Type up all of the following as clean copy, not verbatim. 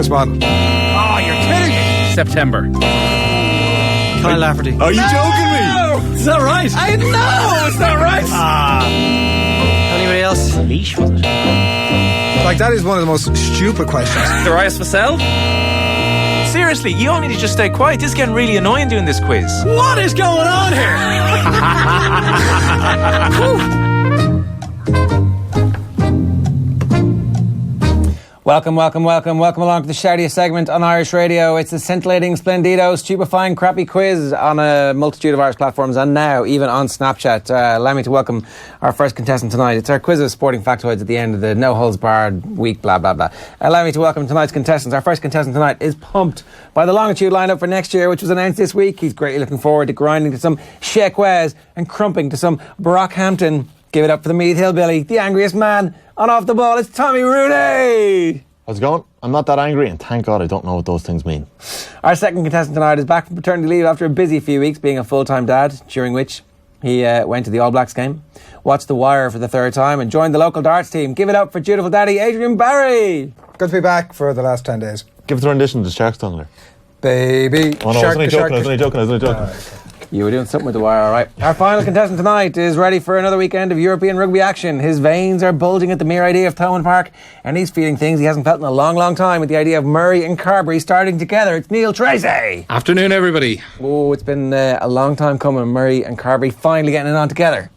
Chris Waddle. Oh, you're kidding me. September. Kyle Lafferty. Are you joking me? Is that right? I know it's not right. Anybody else? Leash, was it? Like, that is one of the most stupid questions. Darius Vassell? Seriously, you all need to just stay quiet. This is getting really annoying doing this quiz. What is going on here? Welcome along to the shoutiest segment on Irish radio. It's a scintillating, splendido, stupefying, crappy quiz on a multitude of Irish platforms and now even on Snapchat. Allow me to welcome our first contestant tonight. It's our quiz of sporting factoids at the end of the no-holds-barred week, blah, blah, blah. Allow me to welcome tonight's contestants. Our first contestant tonight is pumped by the longitude lineup for next year, which was announced this week. He's greatly looking forward to grinding to some Sheik Wes and crumping to some Brockhampton. Give it up for the Meath Hillbilly, the angriest man on off the ball. It's Tommy Rooney. How's it going? I'm not that angry, and thank God I don't know what those things mean. Our second contestant tonight is back from paternity leave after a busy few weeks being a full-time dad, during which he went to the All Blacks game, watched The Wire for the third time and joined the local darts team. Give it up for dutiful daddy Adrian Barry. Good to be back for the last 10 days. Give it the rendition to Shark's tongue there. Baby. Oh no, I was only joking. You were doing something with The Wire, all right. Our final contestant tonight is ready for another weekend of European rugby action. His veins are bulging at the mere idea of Thomond Park, and he's feeling things he hasn't felt in a long, long time with the idea of Murray and Carbery starting together. It's Neil Tracy. Afternoon, everybody. Oh, it's been a long time coming. Murray and Carbery finally getting it on together.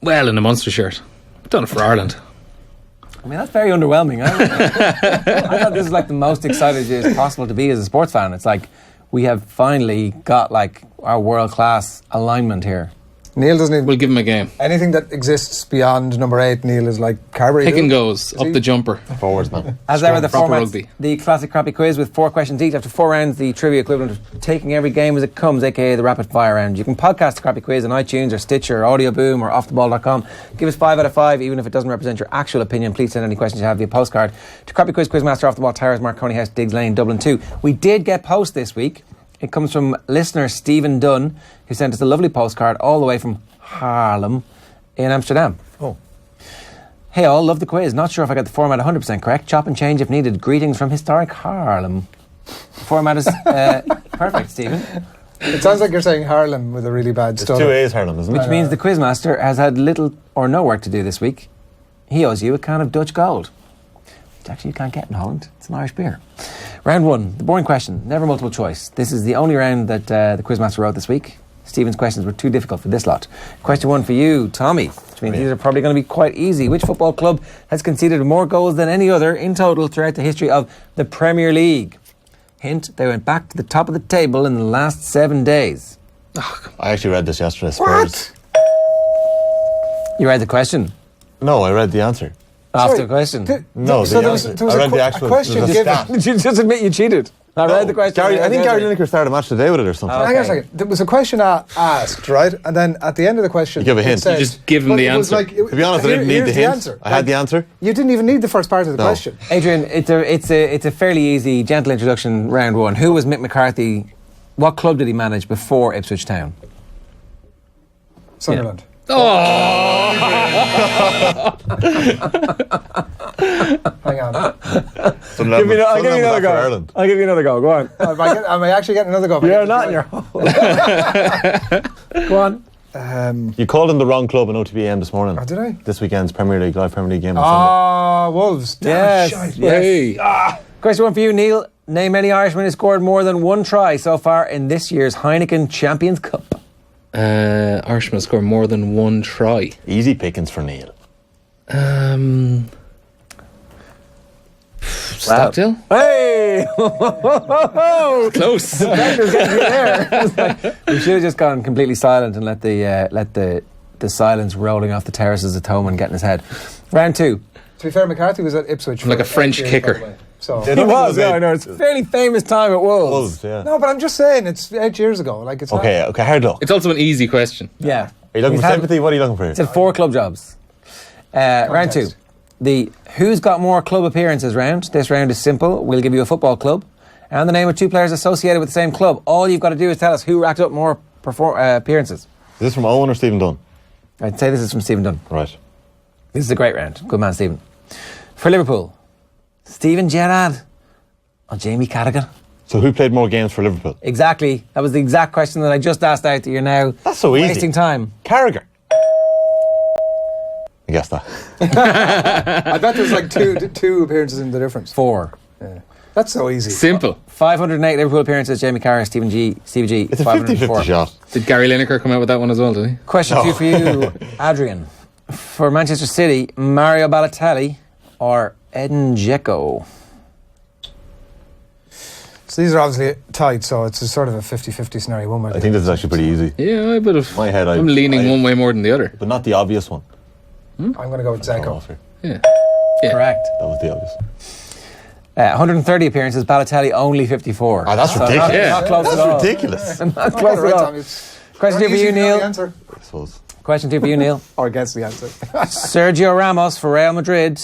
Well, in a Munster shirt. Done it for Ireland. I mean, that's very underwhelming. I thought this was like the most excited as possible to be as a sports fan. It's like we have finally got like our world-class alignment here. Neil doesn't even... We'll give him a game. Anything that exists beyond number 8, Neil, is like Carbery. Pick and goes, up the jumper. Forwards, man. As ever, the proper format, rugby. the classic crappy quiz with 4 questions each. After 4 rounds, the trivia equivalent of taking every game as it comes, aka the rapid fire round. You can podcast the crappy quiz on iTunes or Stitcher or Audio Boom or offtheball.com. Give us 5 out of 5, even if it doesn't represent your actual opinion. Please send any questions you have via postcard to Crappy Quiz Quizmaster, Off the Ball Towers, Marconi House, Diggs Lane, Dublin 2. We did get post this week. It comes from listener Stephen Dunn, who sent us a lovely postcard all the way from Haarlem in Amsterdam. Oh. Hey all, love the quiz. Not sure if I got the format 100% correct. Chop and change if needed. Greetings from historic Haarlem. The format is perfect, Stephen. It sounds like you're saying Harlem with a really bad It's stutter. 2 A's Harlem, isn't it? Which means the quizmaster has had little or no work to do this week. He owes you a can of Dutch Gold, which actually you can't get in Holland. It's an Irish beer. Round 1, the boring question, never multiple choice. This is the only round that the quizmaster wrote this week. Stephen's questions were too difficult for this lot. Question 1 for you, Tommy, which means these are probably going to be quite easy. Which football club has conceded more goals than any other in total throughout the history of the Premier League? Hint, they went back to the top of the table in the last 7 days. I actually read this yesterday. Spurs. You read the question? No, I read the answer. After the question? No, so the there was answer. a I read the actual question the given. stat. Did you just admit you cheated? I read the question. Gary, I think Gary Lineker started a match today with it or something. Oh. Hang on a Okay. second. There was a question asked, right? And then at the end of the question, You give a it hint. says- You just give him but the it was answer. To be honest, I didn't need here's the hint. answer. I had the answer. You didn't even need the first part of the No. question. Adrian, it's a fairly easy, gentle introduction, round 1. Who was Mick McCarthy? What club did he manage before Ipswich Town? Sunderland. Hang on. Give I'll give you another go. Ireland. I'll give you another go. Go on. Am I actually getting another go? You're not in your hole. Go on. You called him the wrong club in OTBN this morning. Oh, did I? This weekend's live Premier League game on Wolves. Yes. Damn, shite. Yes. Question 1 for you, Neil. Name any Irishman who scored more than 1 try so far in this year's Heineken Champions Cup. Irishman scored more than 1 try. Sunday. Easy pickings for Neil. Stockdale? Hey! Close. Pressure's getting you there. It's like, we should have just gone completely silent and let the silence rolling off the terraces of Thomond get in his head. Round 2. To be fair, McCarthy was at Ipswich. Like for a French 8 years, by kicker. the way. So. They He don't was, think it yeah, I know. It's a fairly famous time at Wolves. Wolves, yeah. No, but I'm just saying, it's 8 years ago. Like it's Okay, hard luck. It's also an easy question. Yeah. Are you looking He's for had- sympathy? What are you looking for? It's had 4 club jobs. Round 2. The Who's Got More Club Appearances round. This round is simple. We'll give you a football club and the name of 2 players associated with the same club. All you've got to do is tell us who racked up more appearances. Is this from Owen or Stephen Dunn? I'd say this is from Stephen Dunn. Right. This is a great round. Good man, Stephen. For Liverpool, Steven Gerrard. Oh, Jamie Carragher. So who played more games for Liverpool? Exactly. That was the exact question that I just asked out that you're now That's so easy. wasting time. Carragher. I guess that. I bet there's like two appearances in the difference. 4. Yeah. That's so easy. Simple. 508 Liverpool appearances, Jamie Carragher, Stevie G. It's a 504. 50-50 shot. Did Gary Lineker come out with that one as well, did he? Question 2 for you, Adrian. For Manchester City, Mario Balotelli or Edin Dzeko? So these are obviously tight, so it's a sort of a 50-50 scenario. One way. I think this is actually pretty easy. Yeah, I bit of. My head, I'm leaning one way more than the other. But not the obvious one. I'm going to go with Dzeko. Yeah. Correct. That was the obvious. 130 appearances, Balotelli only 54. Ah, that's So ridiculous. Not close at all. That's ridiculous. Not Oh, close right, at all. Tommy, it's Question 2 for easy you, to know the Neil. answer. I suppose. Question 2 for you, Neil. Or guess the answer. Sergio Ramos for Real Madrid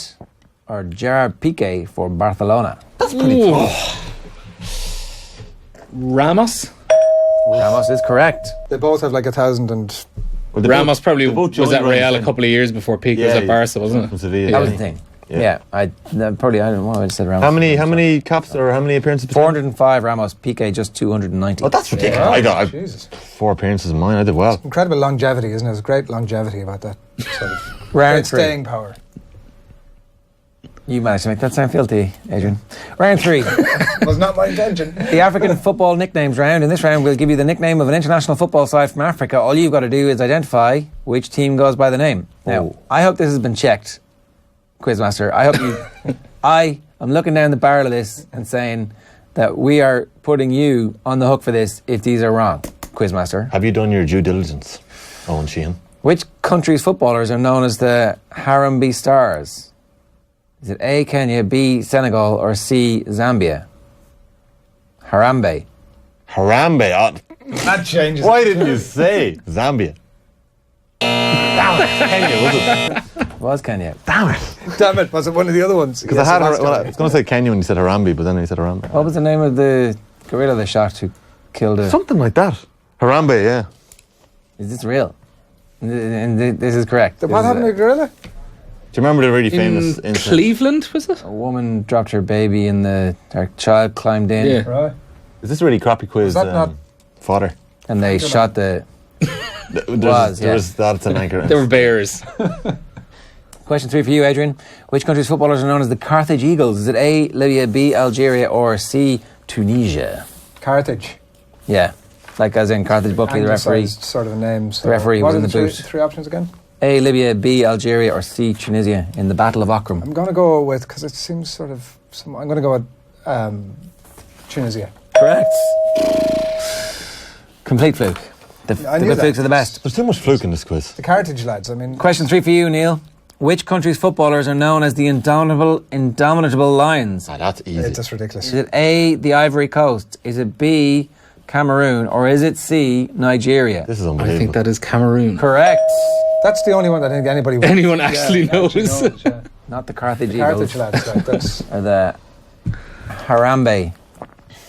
or Gerard Piqué for Barcelona? That's pretty tough. Ramos? Ramos is correct. They both have like 1,000 and... Well, they Ramos both- probably they both was joined at around the Real a same- couple of years before Piqué was at Barca, wasn't From it? Sevilla. That was the thing. Yeah. I don't know. I just said Ramos. How many caps or how many appearances? 405 Ramos, Piqué just 290. Oh, that's ridiculous. Oh, I got Jesus. 4 appearances in mine. I did well. Incredible longevity, isn't it? There's great longevity about that. Sort of Round great 3. staying power. You managed to make that sound filthy, Adrian. Round 3. Was not my intention. The African football nicknames round. In this round, we'll give you the nickname of an international football side from Africa. All you've got to do is identify which team goes by the name. Now, I hope this has been checked, Quizmaster. I hope you... I am looking down the barrel of this and saying that we are putting you on the hook for this if these are wrong, Quizmaster. Have you done your due diligence, Owen Sheehan? Which country's footballers are known as the Harambee Stars? Is it A, Kenya, B, Senegal, or C, Zambia? Harambe. Harambe. That changes. Why didn't you say Zambia? Damn it. Kenya, was it? It was Kenya. Damn it. Damn it, was it one of the other ones? Because I had, well, I was going to say Kenya when you said Harambe, but then you said Harambe. What was the name of the gorilla they shot who killed a... Something like that. Harambe, yeah. Is this real? And this is correct. What This is happened to the gorilla? Do you remember the really famous In incident? Cleveland, was it? a woman dropped her baby and her child climbed in Yeah. Right. Is this a really crappy quiz? Was that not- Fodder. and they shot the... There was that's an anchor. They were bears. Question 3 for you, Adrian. Which country's footballers are known as the Carthage Eagles? Is it A, Libya, B, Algeria, or C, Tunisia? Carthage. Yeah, like as in Carthage Buckley, the referee. Anglicized sort of a name. So The referee what was are in the the three, boot. three options again? A, Libya, B, Algeria, or C, Tunisia in the Battle of Akram? I'm going to go with, because it seems sort of... I'm going to go with Tunisia. Correct. Complete fluke. The I knew good that. flukes are the best. There's too much fluke in this quiz. The Carthage lads, I mean... Question 3 for you, Neil. Which country's footballers are known as the Indomitable Lions? Ah, that's easy. It's just ridiculous. Is it A, the Ivory Coast? Is it B, Cameroon? Or is it C, Nigeria? This is I unbelievable. think that is Cameroon. Correct. That's the only one that I think anybody... Anyone actually knows. yeah. Not the Carthage Carthage Eagles. lads, right, that's... Or the Harambe.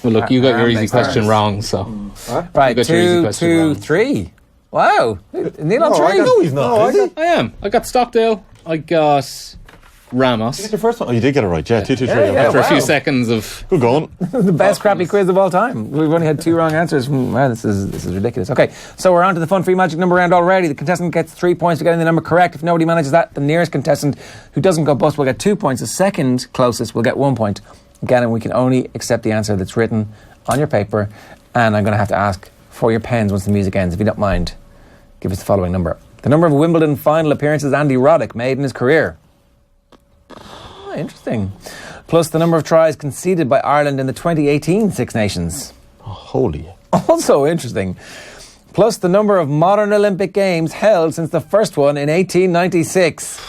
Well, look, you got your easy Harambe question Stars. wrong, so. Right, You got your easy 2, question 2, wrong. 3. Wow. Neil on No, I 3. got- No, he's not. Is he? I am. I got Stockdale. I got You Ramos. did the first one. Oh, you did get it right. Yeah, 2, 2, 3. Yeah, okay. yeah. After a few wow. seconds of. Good going. The best crappy quiz of all time. We've only had 2 wrong answers. Wow, this is ridiculous. Okay, so we're on to the fun free magic number round already. The contestant gets 3 points for getting the number correct. If nobody manages that, the nearest contestant who doesn't go bust will get 2 points. The second closest will get 1 point. Again, and we can only accept the answer that's written on your paper. And I'm going to have to ask for your pens once the music ends. If you don't mind, give us the following number. The number of Wimbledon final appearances Andy Roddick made in his career. Oh, interesting. Plus the number of tries conceded by Ireland in the 2018 Six Nations. Oh, holy. Also interesting. Plus the number of modern Olympic Games held since the first one in 1896.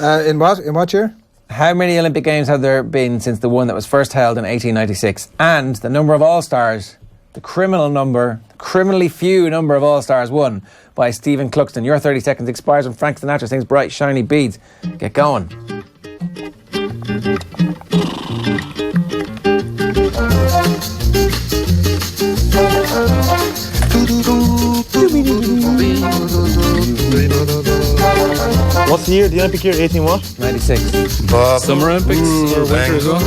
In what year? How many Olympic Games have there been since the one that was first held in 1896? And the number of All-Stars, the criminally few number of All-Stars won by Stephen Cluxton. Your 30 seconds expires when Frank Sinatra sings Bright Shiny Beads. Get going. What's the year? The Olympic year? 18 what? 96. Summer Olympics or winter as well?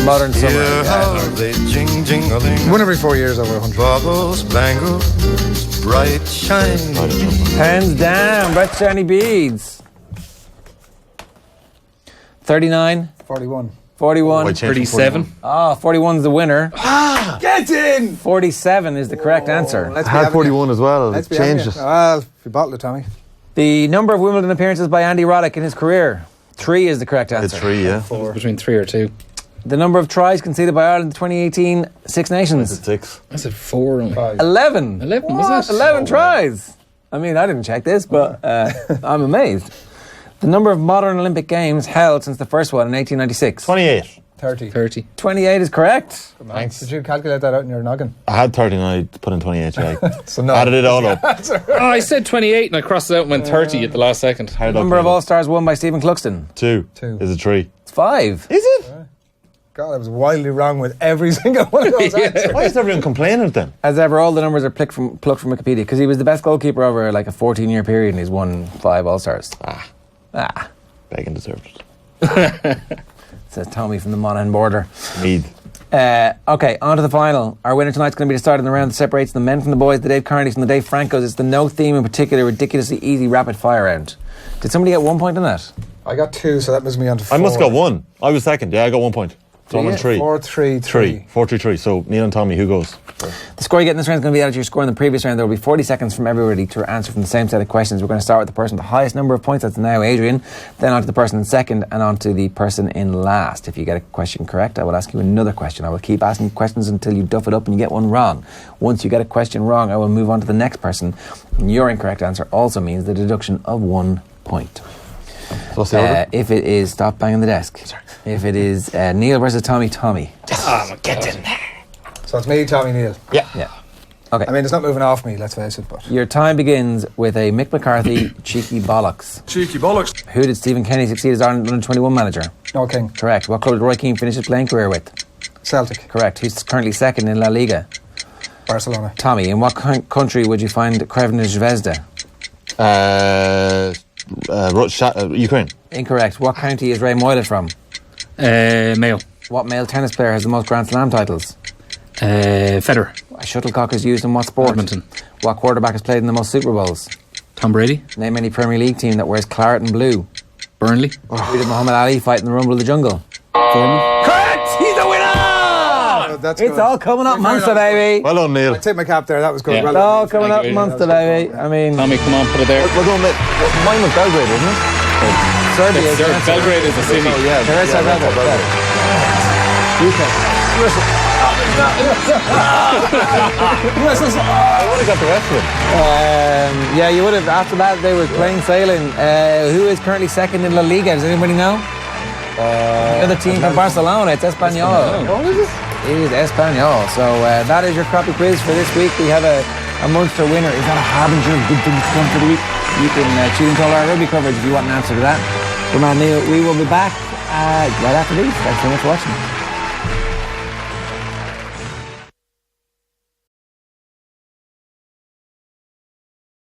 Modern summer. Hear how they jing-jing-a-ling. One every 4 years over 100. Bubbles, bangles, bright shine. Hands down, Brett Shiny Beads. 39, 41. 41. 37. 41's the winner. Get in! 47 is the correct answer. Let's I be had having 41 as well. Let's be Changed having it. Well, if you bottle it, Tommy. The number of Wimbledon appearances by Andy Roddick in his career. 3 is the correct answer. It's 3, yeah. Between 3 or 2. The number of tries conceded by Ireland in the 2018 Six Nations. It's 6. I said 4 only. 11. 11, was it? 11 tries. I mean, I didn't check this, but I'm amazed. The number of modern Olympic Games held since the first one in 1896. 28. 30. 30. 28 is correct. Thanks. Did you calculate that out in your noggin? I had 30 and I put in 28, yeah. So no. Added it all up. Oh, I said 28 and I crossed it out and went 30 at the last second. How did I Number of put it? All-Stars won by Stephen Cluxton. 2. 2. Is it 3? It's 5. Is it? God, I was wildly wrong with every single one of those answers. Why is everyone complaining then? As ever, all the numbers are plucked from Wikipedia because he was the best goalkeeper over like a 14-year period and he's won 5 All-Stars. Begging deserved it. Says Tommy from the Monaghan border. Mead. Okay, on to the final. Our winner tonight's going to be decided in the round that separates the men from the boys, the Dave Carneys from the Dave Francos. It's the no theme in particular, ridiculously easy rapid fire round. Did somebody get 1 point on that? I got 2, so that moves me on to 4. I must have got 1. I was second. Yeah, I got 1 point. So I'm on 3. 4, 3, 3. 4, 3, 3. So Neil and Tommy, who goes? The score you get in this round is going to be added to your score in the previous round. There will be 40 seconds from everybody to answer from the same set of questions. We're going to start with the person with the highest number of points. That's now Adrian. Then on to the person in second and on to the person in last. If you get a question correct, I will ask you another question. I will keep asking questions until you duff it up and you get one wrong. Once you get a question wrong, I will move on to the next person. And your incorrect answer also means the deduction of 1 point. What's the order? If it is... Stop banging the desk. Sorry. If it is Neil versus Tommy. Get in there. So it's me, Tommy, Neil. Yeah. Okay. I mean, it's not moving off me, let's face it, but... Your time begins with a Mick McCarthy cheeky bollocks. Cheeky bollocks. Who did Stephen Kenny succeed as Ireland under-21 manager? No King. Correct. What club did Roy Keane finish his playing career with? Celtic. Correct. Who's currently second in La Liga? Barcelona. Tommy, in what country would you find Krevna Zvezda? Ukraine. Incorrect. What county is Ray Moylan from? Mayo. What male tennis player has the most Grand Slam titles? Federer. A shuttlecock is used in what sport? Badminton. What quarterback has played in the most Super Bowls? Tom Brady. Name any Premier League team that wears claret and blue. Burnley. Who did Muhammad Ali fight in the Rumble of the Jungle? Foreman. Correct! He's the winner! That's It's good. all coming up, Munster, baby. Well done, Neil. I take my cap there, that was good. Yeah. Well It's all done. coming up, Thank you. Munster, baby. I mean, Tommy, come on, put it there. Well done, mate. Mine was Belgrade, wasn't it? Serbia is the answer. Belgrade is the city. Oh, yeah. The rest yeah, are that's Belgrade. Belgrade. I would have got the rest of it. Yeah, you would have. After that, they were playing sailing. Who is currently second in La Liga? Does anybody know? The other team from Barcelona. It's Espanyol. What is it? It is Espanyol. So that is your crappy quiz for this week. We have a Munster winner. Is that a harbinger of good things to come for the week? You can tune into all our rugby coverage if you want an answer to that. Good man, Neil. We will be back right after these. Thanks so much for watching.